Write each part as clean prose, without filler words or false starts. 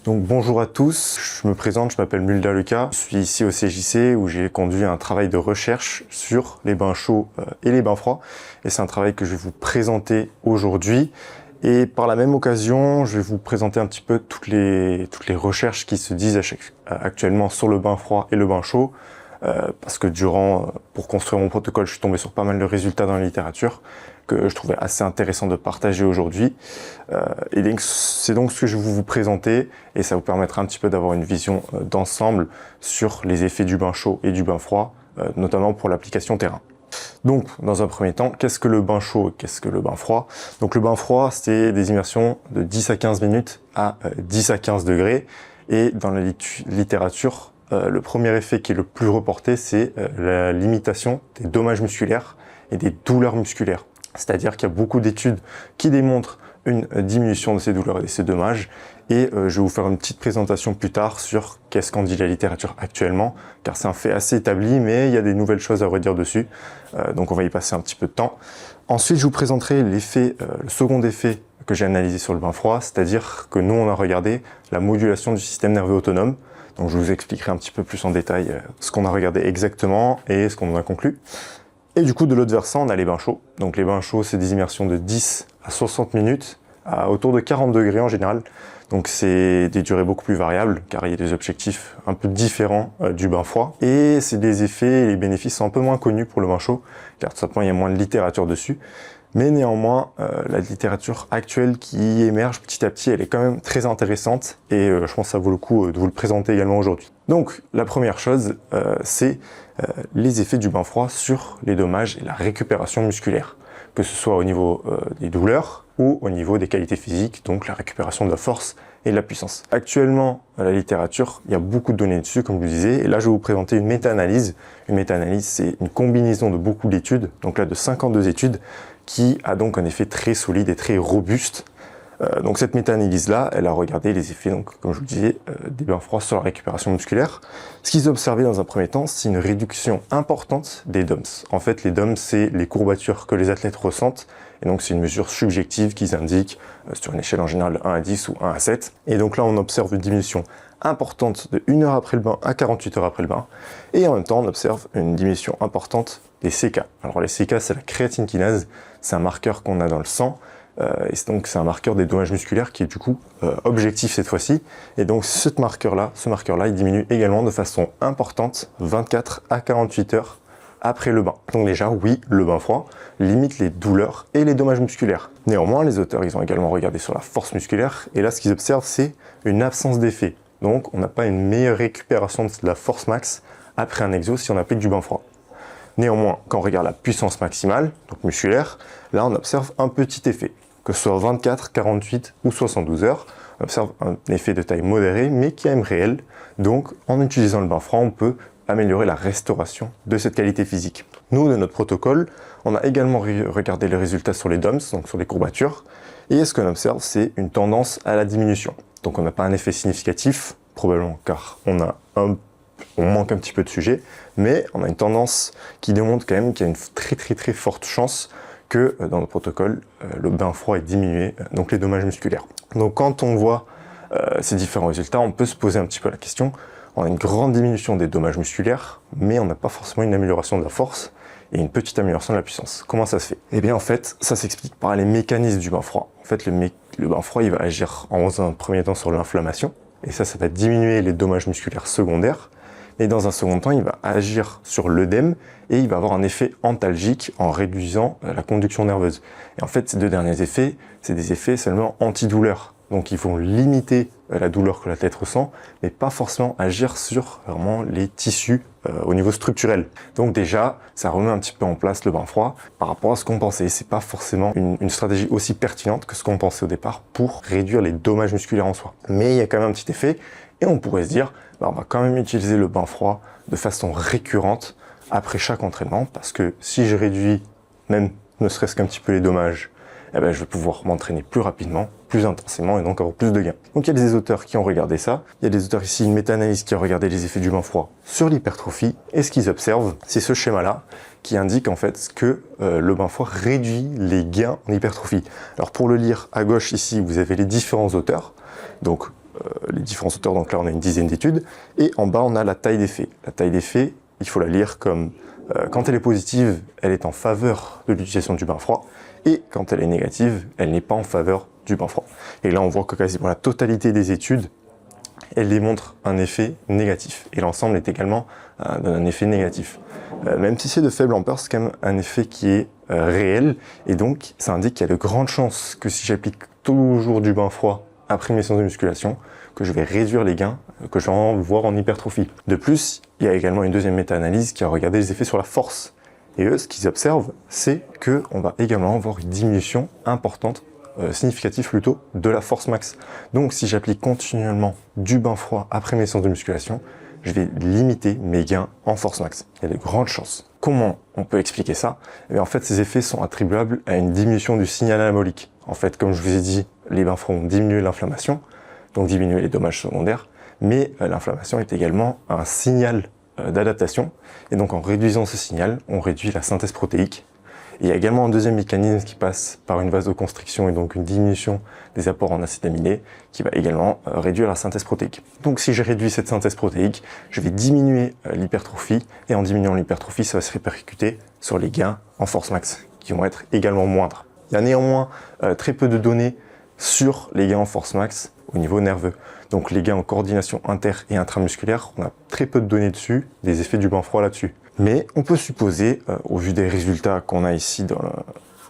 Donc bonjour à tous, je me présente, je m'appelle Mulda Leca, je suis ici au CJC où j'ai conduit un travail de recherche sur les bains chauds et les bains froids. Et c'est un travail que je vais vous présenter aujourd'hui. Et par la même occasion, je vais vous présenter un petit peu toutes les recherches qui se disent actuellement sur le bain froid et le bain chaud. Parce que pour construire mon protocole, je suis tombé sur pas mal de résultats dans la littérature que je trouvais assez intéressant de partager aujourd'hui. Et donc, c'est donc ce que je vais vous présenter et ça vous permettra un petit peu d'avoir une vision d'ensemble sur les effets du bain chaud et du bain froid, notamment pour l'application terrain. Donc, dans un premier temps, qu'est-ce que le bain chaud et qu'est-ce que le bain froid? Donc, le bain froid, c'est des immersions de 10 à 15 minutes à 10 à 15 degrés. Et dans la littérature, le premier effet qui est le plus reporté, c'est la limitation des dommages musculaires et des douleurs musculaires. C'est-à-dire qu'il y a beaucoup d'études qui démontrent une diminution de ces douleurs et de ces dommages. Et je vais vous faire une petite présentation plus tard sur qu'est-ce qu'en dit la littérature actuellement, car c'est un fait assez établi, mais il y a des nouvelles choses à redire dessus. Donc on va y passer un petit peu de temps. Ensuite, je vous présenterai l'effet, le second effet que j'ai analysé sur le bain froid, c'est-à-dire que nous, on a regardé la modulation du système nerveux autonome. Donc je vous expliquerai un petit peu plus en détail ce qu'on a regardé exactement et ce qu'on en a conclu. Et du coup, de l'autre versant, on a les bains chauds. Donc les bains chauds, c'est des immersions de 10 à 60 minutes, à autour de 40 degrés en général. Donc c'est des durées beaucoup plus variables, car il y a des objectifs un peu différents du bain froid. Et c'est des effets et les bénéfices sont un peu moins connus pour le bain chaud, car tout simplement, il y a moins de littérature dessus. Mais néanmoins, la littérature actuelle qui émerge petit à petit, elle est quand même très intéressante et je pense que ça vaut le coup de vous le présenter également aujourd'hui. Donc, la première chose, c'est les effets du bain froid sur les dommages et la récupération musculaire, que ce soit au niveau des douleurs ou au niveau des qualités physiques, donc la récupération de la force et de la puissance. Actuellement, à la littérature, il y a beaucoup de données dessus, comme je vous disais, et là, je vais vous présenter une méta-analyse. Une méta-analyse, c'est une combinaison de beaucoup d'études, donc là, de 52 études, qui a donc un effet très solide et très robuste. Donc cette méta-analyse-là, elle a regardé les effets, donc, comme je vous disais, des bains froids sur la récupération musculaire. Ce qu'ils ont observé dans un premier temps, c'est une réduction importante des DOMS. En fait, les DOMS, c'est les courbatures que les athlètes ressentent, et donc c'est une mesure subjective qu'ils indiquent sur une échelle en général de 1 à 10 ou 1 à 7. Et donc là, on observe une diminution importante de 1 heure après le bain à 48 heures après le bain. Et en même temps, on observe une diminution importante des CK. Alors les CK, c'est la créatine kinase, c'est un marqueur qu'on a dans le sang, et donc c'est un marqueur des dommages musculaires qui est du coup objectif cette fois-ci. Et donc ce marqueur-là, il diminue également de façon importante 24 à 48 heures après le bain. Donc déjà, oui, le bain froid limite les douleurs et les dommages musculaires. Néanmoins, les auteurs, ils ont également regardé sur la force musculaire, et là, ce qu'ils observent, c'est une absence d'effet. Donc on n'a pas une meilleure récupération de la force max après un exo si on applique du bain froid. Néanmoins, quand on regarde la puissance maximale, donc musculaire, là on observe un petit effet. Que ce soit 24, 48 ou 72 heures, on observe un effet de taille modérée, mais qui est même réel. Donc, en utilisant le bain froid, on peut améliorer la restauration de cette qualité physique. Nous, de notre protocole, on a également regardé les résultats sur les DOMS, donc sur les courbatures, et ce qu'on observe, c'est une tendance à la diminution. Donc, on n'a pas un effet significatif, probablement car on manque un petit peu de sujet, mais on a une tendance qui démontre quand même qu'il y a une très forte chance que dans le protocole, le bain froid est diminué, donc les dommages musculaires. Donc quand on voit ces différents résultats, on peut se poser un petit peu la question, on a une grande diminution des dommages musculaires, mais on n'a pas forcément une amélioration de la force et une petite amélioration de la puissance. Comment ça se fait? Eh bien en fait, ça s'explique par les mécanismes du bain froid. En fait, le bain froid, il va agir en un premier temps sur l'inflammation, et ça va diminuer les dommages musculaires secondaires. Et dans un second temps, il va agir sur l'œdème et il va avoir un effet antalgique en réduisant la conduction nerveuse. Et en fait, ces deux derniers effets, c'est des effets seulement antidouleurs. Donc ils vont limiter la douleur que l'athlète ressent, mais pas forcément agir sur vraiment les tissus au niveau structurel. Donc déjà, ça remet un petit peu en place le bain froid par rapport à ce qu'on pensait. C'est pas forcément une stratégie aussi pertinente que ce qu'on pensait au départ pour réduire les dommages musculaires en soi. Mais il y a quand même un petit effet et on pourrait se dire, on va quand même utiliser le bain froid de façon récurrente après chaque entraînement, parce que si je réduis même ne serait-ce qu'un petit peu les dommages, eh ben, je vais pouvoir m'entraîner plus rapidement, plus intensément et donc avoir plus de gains. Donc il y a des auteurs qui ont regardé ça. Il y a des auteurs ici, une méta-analyse qui a regardé les effets du bain froid sur l'hypertrophie. Et ce qu'ils observent, c'est ce schéma-là qui indique en fait que le bain froid réduit les gains en hypertrophie. Alors pour le lire, à gauche ici, vous avez les différents auteurs. Donc les différents auteurs, donc là on a une dizaine d'études, et en bas on a la taille d'effet. La taille d'effet, il faut la lire comme quand elle est positive, elle est en faveur de l'utilisation du bain froid, et quand elle est négative, elle n'est pas en faveur du bain froid. Et là on voit que quasiment la totalité des études, elle démontre un effet négatif, et l'ensemble est également d'un effet négatif. Même si c'est de faible ampleur, c'est quand même un effet qui est réel, et donc ça indique qu'il y a de grandes chances que si j'applique toujours du bain froid après mes séances de musculation, que je vais réduire les gains que je vais voir en hypertrophie. De plus, il y a également une deuxième méta-analyse qui a regardé les effets sur la force. Et eux, ce qu'ils observent, c'est qu'on va également avoir une diminution importante, significative plutôt, de la force max. Donc si j'applique continuellement du bain froid après mes séances de musculation, je vais limiter mes gains en force max. Il y a de grandes chances. Comment on peut expliquer ça? Eh bien, en fait, ces effets sont attribuables à une diminution du signal anabolique. En fait, comme je vous ai dit, les bains froids vont diminuer l'inflammation, donc diminuer les dommages secondaires, mais l'inflammation est également un signal d'adaptation, et donc en réduisant ce signal, on réduit la synthèse protéique. Et il y a également un deuxième mécanisme qui passe par une vasoconstriction et donc une diminution des apports en acides aminés qui va également réduire la synthèse protéique. Donc si je réduis cette synthèse protéique, je vais diminuer l'hypertrophie, et en diminuant l'hypertrophie, ça va se répercuter sur les gains en force max qui vont être également moindres. Il y a néanmoins très peu de données sur les gains en force max au niveau nerveux. Donc les gains en coordination inter- et intramusculaire, on a très peu de données dessus, des effets du bain froid là-dessus. Mais on peut supposer, au vu des résultats qu'on a ici dans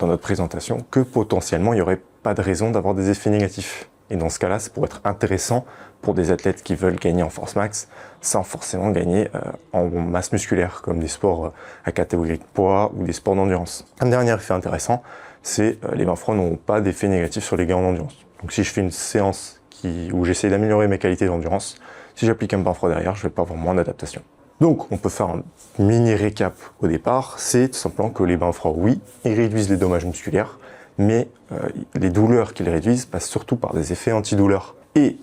notre présentation, que potentiellement il n'y aurait pas de raison d'avoir des effets négatifs. Et dans ce cas-là, ça pourrait être intéressant pour des athlètes qui veulent gagner en force max sans forcément gagner en masse musculaire, comme des sports à catégorie de poids ou des sports d'endurance. Un dernier effet intéressant, c'est les bains froids n'auront pas d'effet négatif sur les gains en endurance. Donc si je fais une séance où j'essaie d'améliorer mes qualités d'endurance, si j'applique un bain froid derrière, je vais pas avoir moins d'adaptation. Donc on peut faire un mini récap au départ, c'est tout simplement que les bains froids, oui, ils réduisent les dommages musculaires, mais les douleurs qu'ils réduisent passent surtout par des effets antidouleurs. Et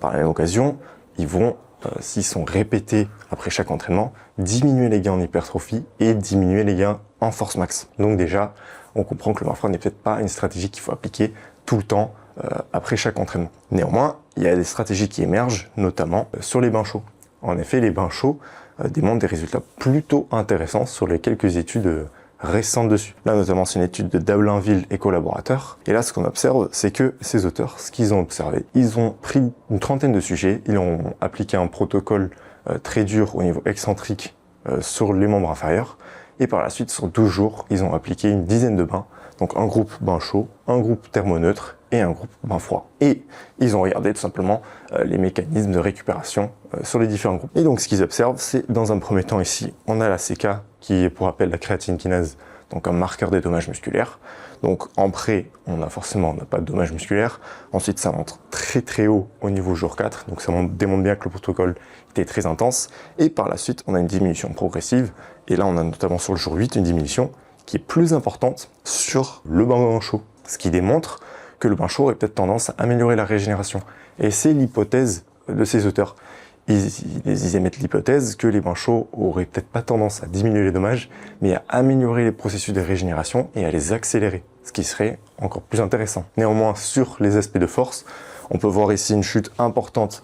par la même occasion, ils vont, s'ils sont répétés après chaque entraînement, diminuer les gains en hypertrophie et diminuer les gains en force max. Donc déjà, on comprend que le bain froid n'est peut-être pas une stratégie qu'il faut appliquer tout le temps après chaque entraînement. Néanmoins, il y a des stratégies qui émergent, notamment sur les bains chauds. En effet, les bains chauds démontrent des résultats plutôt intéressants sur les quelques études récentes dessus. Là, notamment, c'est une étude de Dablinville et collaborateurs. Et là, ce qu'on observe, c'est que ces auteurs, ce qu'ils ont observé, ils ont pris une trentaine de sujets, ils ont appliqué un protocole très dur au niveau excentrique sur les membres inférieurs, et par la suite, sur 12 jours, ils ont appliqué une dizaine de bains, donc un groupe bain chaud, un groupe thermoneutre et un groupe bain froid. Et ils ont regardé tout simplement les mécanismes de récupération sur les différents groupes. Et donc ce qu'ils observent, c'est dans un premier temps ici, on a la CK qui est pour rappel la créatine kinase, donc un marqueur des dommages musculaires. Donc en pré, on n'a pas de dommages musculaires. Ensuite, ça monte très très haut au niveau jour 4, donc ça démontre bien que le protocole était très intense. Et par la suite, on a une diminution progressive. Et là, on a notamment sur le jour 8 une diminution qui est plus importante sur le bain chaud, ce qui démontre que le bain chaud aurait peut-être tendance à améliorer la régénération. Et c'est l'hypothèse de ces auteurs. Ils émettent l'hypothèse que les bains chauds auraient peut-être pas tendance à diminuer les dommages, mais à améliorer les processus de régénération et à les accélérer, ce qui serait encore plus intéressant. Néanmoins, sur les aspects de force, on peut voir ici une chute importante,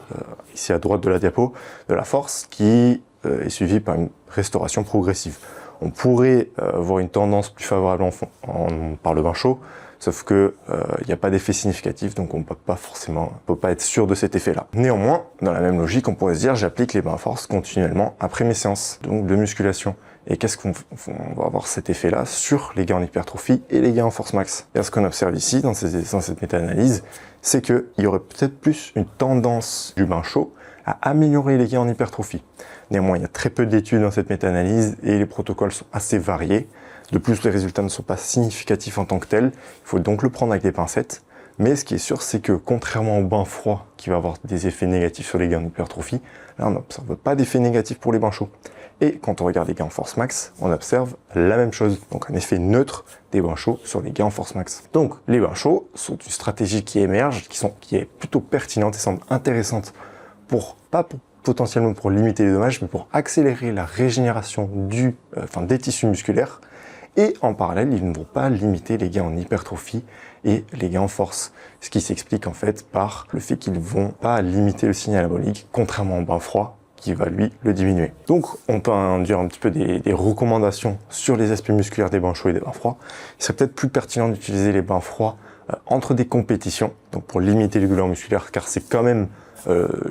ici à droite de la diapo, de la force, qui est suivie par une restauration progressive. On pourrait voir une tendance plus favorable par le bain chaud, sauf que il n'y a pas d'effet significatif, donc on peut pas être sûr de cet effet-là. Néanmoins, dans la même logique, on pourrait se dire j'applique les bains force continuellement après mes séances donc de musculation. Et qu'est-ce qu'on va avoir cet effet-là sur les gains en hypertrophie et les gains en force max? Et ce qu'on observe ici dans cette méta-analyse, c'est qu'il y aurait peut-être plus une tendance du bain chaud à améliorer les gains en hypertrophie. Néanmoins, il y a très peu d'études dans cette méta-analyse et les protocoles sont assez variés. De plus, les résultats ne sont pas significatifs en tant que tels. Il faut donc le prendre avec des pincettes. Mais ce qui est sûr, c'est que contrairement au bain froid, qui va avoir des effets négatifs sur les gains en hypertrophie, là, on n'observe pas d'effet négatif pour les bains chauds. Et quand on regarde les gains en force max, on observe la même chose. Donc un effet neutre des bains chauds sur les gains en force max. Donc les bains chauds sont une stratégie qui émerge, qui est plutôt pertinente et semble intéressante potentiellement pour limiter les dommages, mais pour accélérer la régénération des tissus musculaires. Et en parallèle, ils ne vont pas limiter les gains en hypertrophie et les gains en force. Ce qui s'explique en fait par le fait qu'ils vont pas limiter le signal anabolique, contrairement au bain froid, qui va lui le diminuer. Donc on peut induire un petit peu des recommandations sur les aspects musculaires des bains chauds et des bains froids. Il serait peut-être plus pertinent d'utiliser les bains froids entre des compétitions, donc pour limiter les douleurs musculaires, car c'est quand même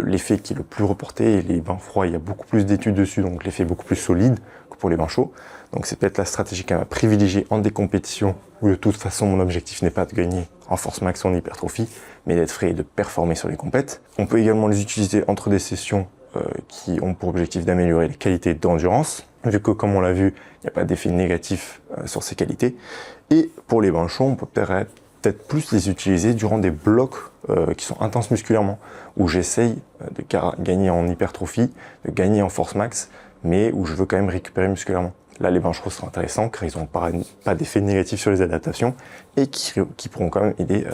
l'effet qui est le plus reporté, et les bains froids, il y a beaucoup plus d'études dessus, donc l'effet est beaucoup plus solide que pour les bains chauds. Donc c'est peut-être la stratégie quand même à privilégier entre des compétitions où de toute façon mon objectif n'est pas de gagner en force max ou en hypertrophie, mais d'être frais et de performer sur les compètes. On peut également les utiliser entre des sessions qui ont pour objectif d'améliorer les qualités d'endurance, vu que comme on l'a vu, il n'y a pas d'effet négatif sur ces qualités. Et pour les bains chauds, on peut peut-être plus les utiliser durant des blocs qui sont intenses musculairement, où j'essaye de gagner en hypertrophie, de gagner en force max, mais où je veux quand même récupérer musculairement. Là, les bains chauds sont intéressants car ils n'ont pas d'effet négatif sur les adaptations et qui pourront quand même aider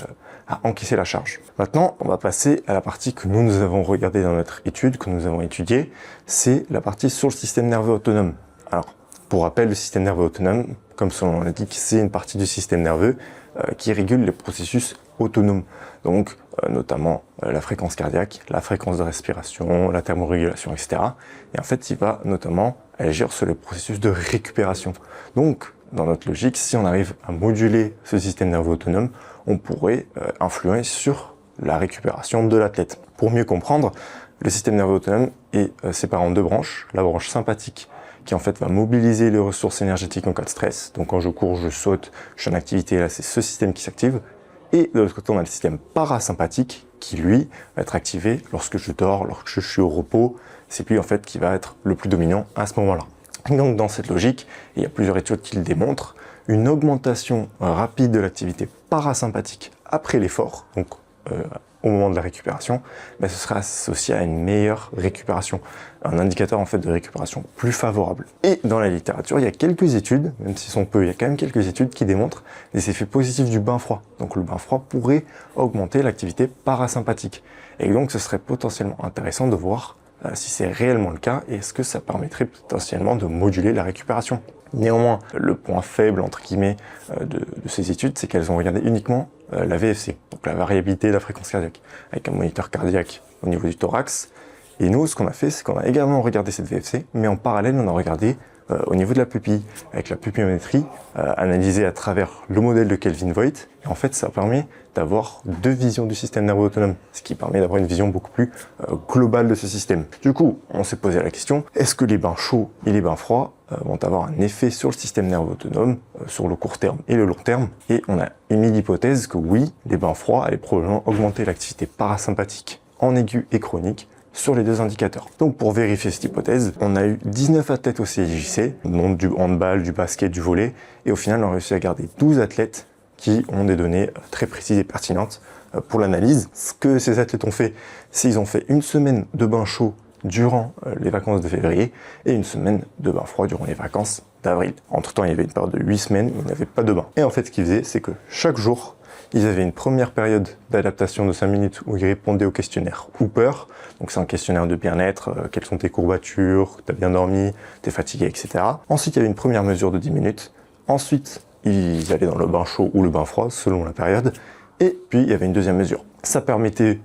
à encaisser la charge. Maintenant, on va passer à la partie que nous avons regardée dans notre étude, que nous avons étudiée, c'est la partie sur le système nerveux autonome. Alors, pour rappel, le système nerveux autonome, comme son nom l'indique, c'est une partie du système nerveux qui régule les processus autonomes. Donc, notamment la fréquence cardiaque, la fréquence de respiration, la thermorégulation, etc. Et en fait, il va notamment agir sur le processus de récupération. Donc, dans notre logique, si on arrive à moduler ce système nerveux autonome, on pourrait influer sur la récupération de l'athlète. Pour mieux comprendre, le système nerveux autonome est séparé en deux branches. La branche sympathique, qui en fait va mobiliser les ressources énergétiques en cas de stress. Donc quand je cours, je saute, je suis en activité, là c'est ce système qui s'active. Et de l'autre côté, on a le système parasympathique qui lui va être activé lorsque je dors, lorsque je suis au repos. C'est lui en fait qui va être le plus dominant à ce moment-là. Donc dans cette logique, il y a plusieurs études qui le démontrent, une augmentation rapide de l'activité parasympathique après l'effort, donc au moment de la récupération, ce sera associé à une meilleure récupération, un indicateur en fait de récupération plus favorable. Et dans la littérature, il y a quelques études, même s'ils sont peu, il y a quand même quelques études qui démontrent les effets positifs du bain froid. Donc le bain froid pourrait augmenter l'activité parasympathique. Et donc ce serait potentiellement intéressant de voir si c'est réellement le cas et est-ce que ça permettrait potentiellement de moduler la récupération. Néanmoins, le point faible entre guillemets de ces études, c'est qu'elles ont regardé uniquement la VFC, donc la variabilité de la fréquence cardiaque, avec un moniteur cardiaque au niveau du thorax. Et nous, ce qu'on a fait, c'est qu'on a également regardé cette VFC, mais en parallèle, on a regardé au niveau de la pupille, avec la pupillométrie, analysée à travers le modèle de Kelvin Voigt. Et en fait, ça permet d'avoir deux visions du système nerveux autonome, ce qui permet d'avoir une vision beaucoup plus globale de ce système. Du coup, on s'est posé la question, est-ce que les bains chauds et les bains froids vont avoir un effet sur le système nerveux autonome, sur le court terme et le long terme? Et on a émis l'hypothèse que oui, les bains froids allaient probablement augmenter l'activité parasympathique en aigu et chronique sur les deux indicateurs. Donc pour vérifier cette hypothèse, on a eu 19 athlètes au CJC, monde du handball, du basket, du volley, et au final on a réussi à garder 12 athlètes qui ont des données très précises et pertinentes pour l'analyse. Ce que ces athlètes ont fait, c'est qu'ils ont fait une semaine de bain chaud durant les vacances de février et une semaine de bain froid durant les vacances d'avril. Entre-temps, il y avait une période de 8 semaines où il n'y avait pas de bain. Et en fait, ce qu'ils faisaient, c'est que chaque jour, ils avaient une première période d'adaptation de 5 minutes où ils répondaient au questionnaire Hooper. Donc c'est un questionnaire de bien-être, quelles sont tes courbatures, t'as bien dormi, t'es fatigué, etc. Ensuite, il y avait une première mesure de 10 minutes. Ensuite, ils allaient dans le bain chaud ou le bain froid, selon la période. Et puis, il y avait une deuxième mesure. Ça permettait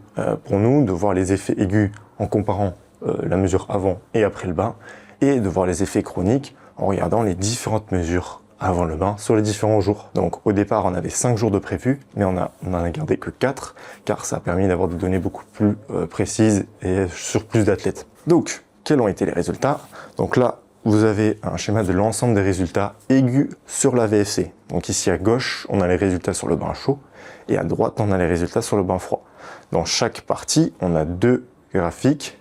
pour nous de voir les effets aigus en comparant la mesure avant et après le bain, et de voir les effets chroniques en regardant les différentes mesures avant le bain sur les différents jours. Donc au départ on avait 5 jours de prévu, mais on en a gardé que 4 car ça a permis d'avoir des données beaucoup plus précises et sur plus d'athlètes. Donc quels ont été les résultats? Donc là vous avez un schéma de l'ensemble des résultats aigus sur la VFC. Donc ici à gauche on a les résultats sur le bain chaud et à droite on a les résultats sur le bain froid. Dans chaque partie on a deux graphiques,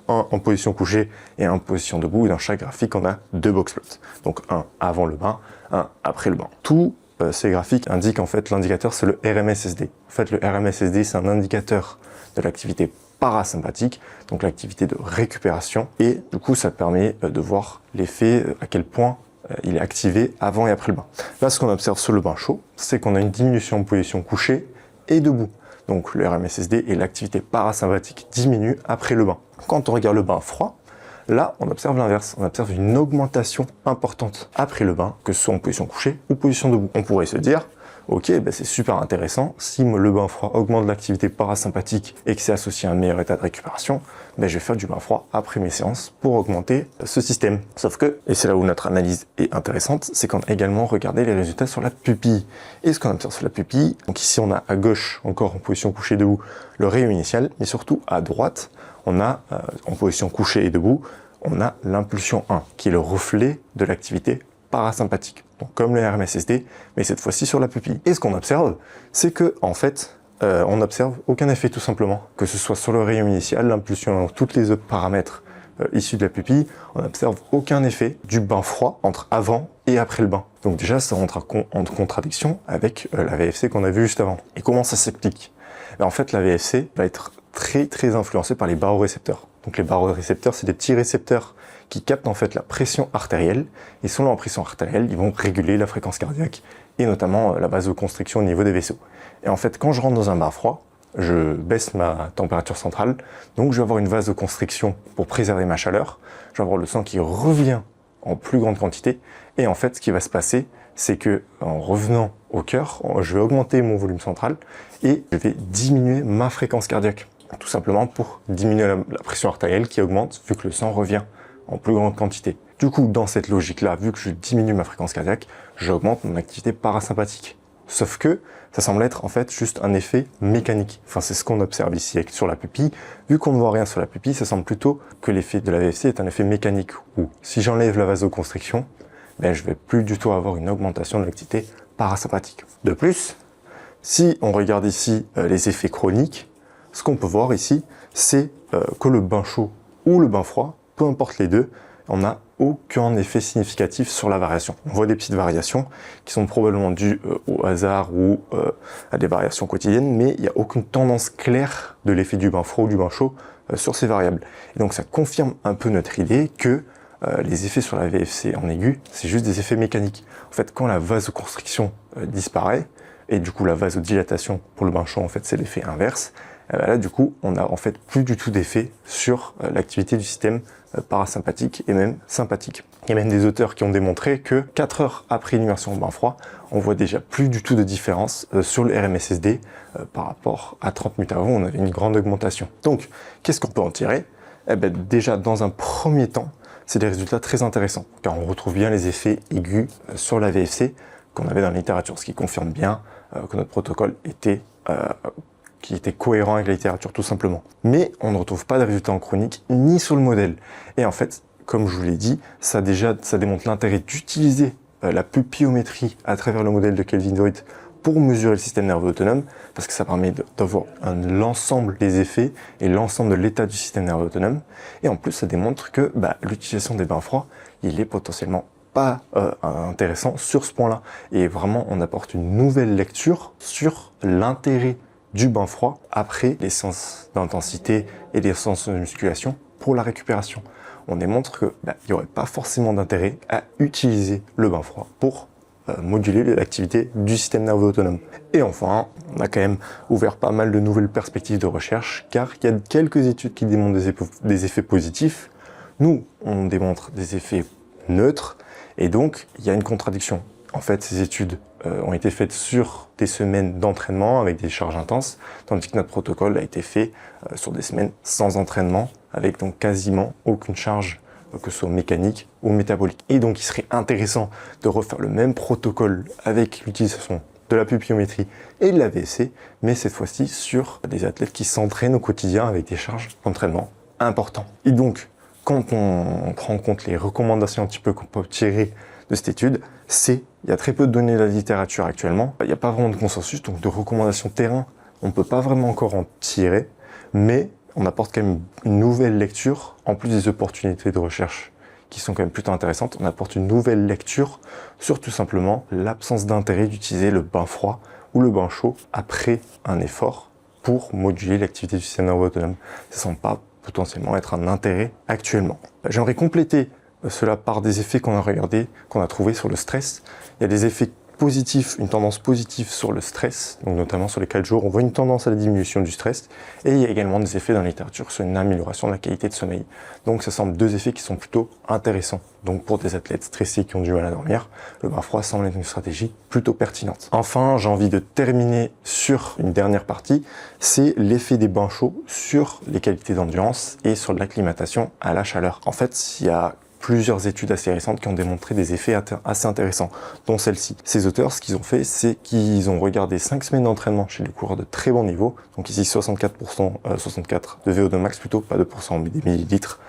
un en position couchée et un en position debout, et dans chaque graphique on a deux box plots, donc un avant le bain, un après le bain. Tous ces graphiques indiquent en fait l'indicateur, c'est le RMSSD. En fait le RMSSD c'est un indicateur de l'activité parasympathique, donc l'activité de récupération, et du coup ça permet de voir l'effet, à quel point il est activé avant et après le bain. Là ce qu'on observe sur le bain chaud, c'est qu'on a une diminution en position couchée et debout. Donc le RMSSD et l'activité parasympathique diminuent après le bain. Quand on regarde le bain froid, là on observe l'inverse, on observe une augmentation importante après le bain, que ce soit en position couchée ou position debout. On pourrait se dire, Ok, ben c'est super intéressant. Si le bain froid augmente l'activité parasympathique et que c'est associé à un meilleur état de récupération, ben je vais faire du bain froid après mes séances pour augmenter ce système. Sauf que, et c'est là où notre analyse est intéressante, c'est qu'on a également regardé les résultats sur la pupille. Et ce qu'on observe sur la pupille, donc ici on a à gauche, encore en position couchée debout, le rayon initial, mais surtout à droite, on a en position couchée et debout, on a l'impulsion 1, qui est le reflet de l'activité parasympathique. Donc comme le RMSSD, mais cette fois-ci sur la pupille. Et ce qu'on observe, c'est que en fait, on n'observe aucun effet tout simplement. Que ce soit sur le rayon initial, l'impulsion, tous les autres paramètres issus de la pupille, on n'observe aucun effet du bain froid entre avant et après le bain. Donc déjà, ça rentre en contradiction avec la VFC qu'on a vu juste avant. Et comment ça s'applique? En fait, la VFC va être très influencée par les barorécepteurs. Donc les barorécepteurs, c'est des petits récepteurs qui captent en fait la pression artérielle, et selon la pression artérielle, ils vont réguler la fréquence cardiaque, et notamment la vasoconstriction au niveau des vaisseaux. Et en fait, quand je rentre dans un bain froid, je baisse ma température centrale, donc je vais avoir une vasoconstriction pour préserver ma chaleur, je vais avoir le sang qui revient en plus grande quantité, et en fait, ce qui va se passer, c'est que en revenant au cœur, je vais augmenter mon volume central, et je vais diminuer ma fréquence cardiaque, tout simplement pour diminuer la pression artérielle qui augmente, vu que le sang revient en plus grande quantité. Du coup, dans cette logique-là, vu que je diminue ma fréquence cardiaque, j'augmente mon activité parasympathique. Sauf que ça semble être en fait juste un effet mécanique. Enfin, c'est ce qu'on observe ici sur la pupille. Vu qu'on ne voit rien sur la pupille, ça semble plutôt que l'effet de la VFC est un effet mécanique, où si j'enlève la vasoconstriction, ben, je vais plus du tout avoir une augmentation de l'activité parasympathique. De plus, si on regarde ici les effets chroniques, ce qu'on peut voir ici, c'est que le bain chaud ou le bain froid, peu importe les deux, on n'a aucun effet significatif sur la variation. On voit des petites variations qui sont probablement dues au hasard ou à des variations quotidiennes, mais il n'y a aucune tendance claire de l'effet du bain froid ou du bain chaud sur ces variables. Et donc ça confirme un peu notre idée que les effets sur la VFC en aigu, c'est juste des effets mécaniques. En fait, quand la vasoconstriction disparaît, et du coup la vasodilatation pour le bain chaud, en fait, c'est l'effet inverse, là, du coup, on n'a en fait plus du tout d'effet sur l'activité du système parasympathique et même sympathique. Il y a même des auteurs qui ont démontré que 4 heures après une immersion au bain froid, on voit déjà plus du tout de différence sur le RMSSD par rapport à 30 minutes avant, on avait une grande augmentation. Donc, qu'est-ce qu'on peut en tirer? Eh ben, déjà, dans un premier temps, c'est des résultats très intéressants, car on retrouve bien les effets aigus sur la VFC qu'on avait dans la littérature, ce qui confirme bien que notre protocole était cohérent avec la littérature tout simplement. Mais on ne retrouve pas de résultats en chronique ni sur le modèle. Et en fait, comme je vous l'ai dit, ça démontre l'intérêt d'utiliser la pupillométrie à travers le modèle de Kelvin-Voigt pour mesurer le système nerveux autonome, parce que ça permet d'avoir l'ensemble des effets et l'ensemble de l'état du système nerveux autonome. Et en plus, ça démontre que l'utilisation des bains froids, il est potentiellement pas intéressant sur ce point-là. Et vraiment, on apporte une nouvelle lecture sur l'intérêt du bain froid après les séances d'intensité et les séances de musculation pour la récupération. On démontre que il n'y aurait pas forcément d'intérêt à utiliser le bain froid pour moduler l'activité du système nerveux autonome. Et enfin, on a quand même ouvert pas mal de nouvelles perspectives de recherche, car il y a quelques études qui démontrent des effets positifs. Nous, on démontre des effets neutres, et donc il y a une contradiction. En fait, ces études ont été faites sur des semaines d'entraînement avec des charges intenses, tandis que notre protocole a été fait sur des semaines sans entraînement, avec donc quasiment aucune charge, que ce soit mécanique ou métabolique. Et donc il serait intéressant de refaire le même protocole avec l'utilisation de la pupillométrie et de la VFC, mais cette fois-ci sur des athlètes qui s'entraînent au quotidien avec des charges d'entraînement importantes. Et donc, quand on prend en compte les recommandations un petit peu qu'on peut tirer de cette étude, il y a très peu de données de la littérature actuellement, il n'y a pas vraiment de consensus, donc de recommandations terrain, on ne peut pas vraiment encore en tirer, mais on apporte quand même une nouvelle lecture, en plus des opportunités de recherche qui sont quand même plutôt intéressantes, on apporte une nouvelle lecture sur tout simplement l'absence d'intérêt d'utiliser le bain froid ou le bain chaud après un effort pour moduler l'activité du système nerveux autonome. Ça ne semble pas potentiellement être un intérêt actuellement. J'aimerais compléter cela par des effets qu'on a regardés, qu'on a trouvés sur le stress. Il y a des effets positif, une tendance positive sur le stress, donc notamment sur les 4 jours, on voit une tendance à la diminution du stress, et il y a également des effets dans la littérature sur une amélioration de la qualité de sommeil. Donc ça semble 2 effets qui sont plutôt intéressants. Donc pour des athlètes stressés qui ont du mal à dormir, le bain froid semble être une stratégie plutôt pertinente. Enfin, j'ai envie de terminer sur une dernière partie, c'est l'effet des bains chauds sur les qualités d'endurance et sur l'acclimatation à la chaleur. En fait, il y a plusieurs études assez récentes qui ont démontré des effets assez intéressants, dont celle-ci. Ces auteurs, ce qu'ils ont fait, c'est qu'ils ont regardé 5 semaines d'entraînement chez des coureurs de très bon niveau, donc ici 64 de VO2 max plutôt, pas de pourcent, mais des millilitres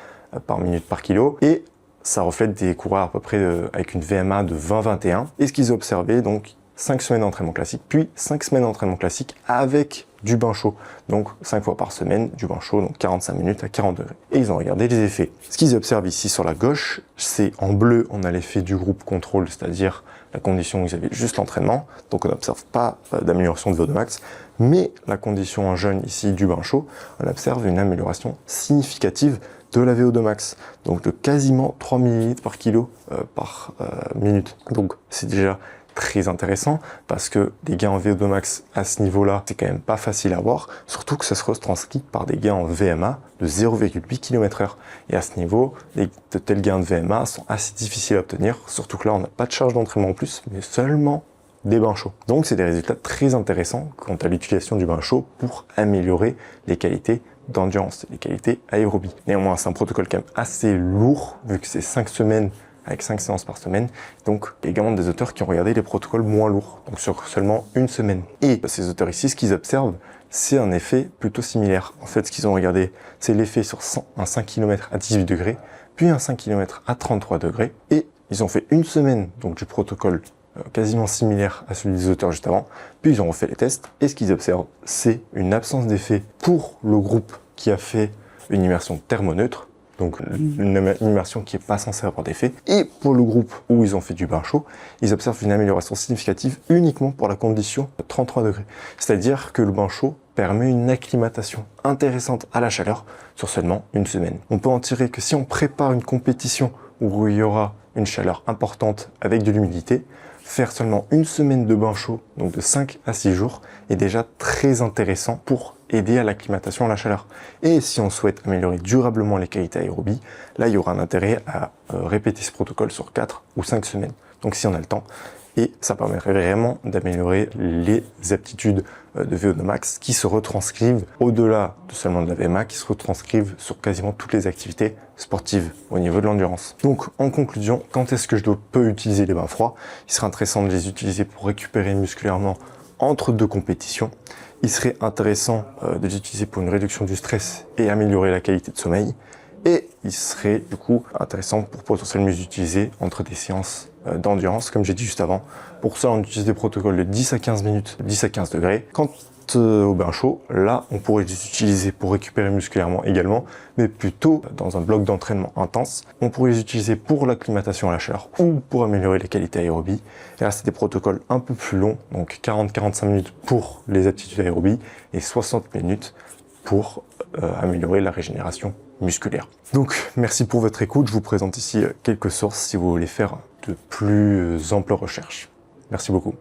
par minute par kilo, et ça reflète des coureurs à peu près avec une VMA de 20-21, et ce qu'ils ont observé, donc 5 semaines d'entraînement classique, puis 5 semaines d'entraînement classique avec du bain chaud, donc 5 fois par semaine, du bain chaud, donc 45 minutes à 40 degrés. Et ils ont regardé les effets. Ce qu'ils observent ici sur la gauche, c'est en bleu, on a l'effet du groupe contrôle, c'est-à-dire la condition où vous avez juste l'entraînement, donc on n'observe pas d'amélioration de VO2 max, mais la condition en jaune ici du bain chaud, on observe une amélioration significative de la VO2 max, donc de quasiment 3 ml par kilo par minute. Donc c'est déjà très intéressant parce que des gains en VO2 max à ce niveau-là, c'est quand même pas facile à voir, surtout que ça se retranscrit par des gains en VMA de 0,8 km/h. Et à ce niveau, de tels gains de VMA sont assez difficiles à obtenir, surtout que là, on n'a pas de charge d'entraînement en plus, mais seulement des bains chauds. Donc c'est des résultats très intéressants quant à l'utilisation du bain chaud pour améliorer les qualités d'endurance, les qualités aérobie. Néanmoins, c'est un protocole quand même assez lourd, vu que c'est 5 semaines avec 5 séances par semaine. Donc, il y a également des auteurs qui ont regardé les protocoles moins lourds, donc sur seulement une semaine. Et ces auteurs ici, ce qu'ils observent, c'est un effet plutôt similaire. En fait, ce qu'ils ont regardé, c'est l'effet sur un 5 km à 18 degrés, puis un 5 km à 33 degrés. Et ils ont fait une semaine donc du protocole quasiment similaire à celui des auteurs juste avant, puis ils ont refait les tests, et ce qu'ils observent, c'est une absence d'effet pour le groupe qui a fait une immersion thermoneutre, donc une immersion qui n'est pas censée avoir d'effet. Et pour le groupe où ils ont fait du bain chaud, ils observent une amélioration significative uniquement pour la condition 33 degrés. C'est-à-dire que le bain chaud permet une acclimatation intéressante à la chaleur sur seulement une semaine. On peut en tirer que si on prépare une compétition où il y aura une chaleur importante avec de l'humidité, faire seulement une semaine de bain chaud, donc de 5 à 6 jours, est déjà très intéressant pour aider à l'acclimatation à la chaleur. Et si on souhaite améliorer durablement les qualités aérobie, là il y aura un intérêt à répéter ce protocole sur 4 ou 5 semaines. Donc si on a le temps, et ça permettrait vraiment d'améliorer les aptitudes de VO2 max qui se retranscrivent au-delà de seulement de la VMA, qui se retranscrivent sur quasiment toutes les activités sportives au niveau de l'endurance. Donc en conclusion, quand est-ce que je peux utiliser les bains froids? Il serait intéressant de les utiliser pour récupérer musculairement entre 2 compétitions. Il serait intéressant de les utiliser pour une réduction du stress et améliorer la qualité de sommeil. Et il serait du coup intéressant pour potentiellement les utiliser entre des séances d'endurance, comme j'ai dit juste avant. Pour ça, on utilise des protocoles de 10 à 15 minutes, 10 à 15 degrés. Quant au bain chaud, là, on pourrait les utiliser pour récupérer musculairement également, mais plutôt dans un bloc d'entraînement intense. On pourrait les utiliser pour l'acclimatation à la chaleur ou pour améliorer les qualités aérobie. Et là, c'est des protocoles un peu plus longs, donc 40-45 minutes pour les aptitudes aérobie et 60 minutes pour améliorer la régénération musculaire. Donc, merci pour votre écoute. Je vous présente ici quelques sources si vous voulez faire de plus amples recherches. Merci beaucoup.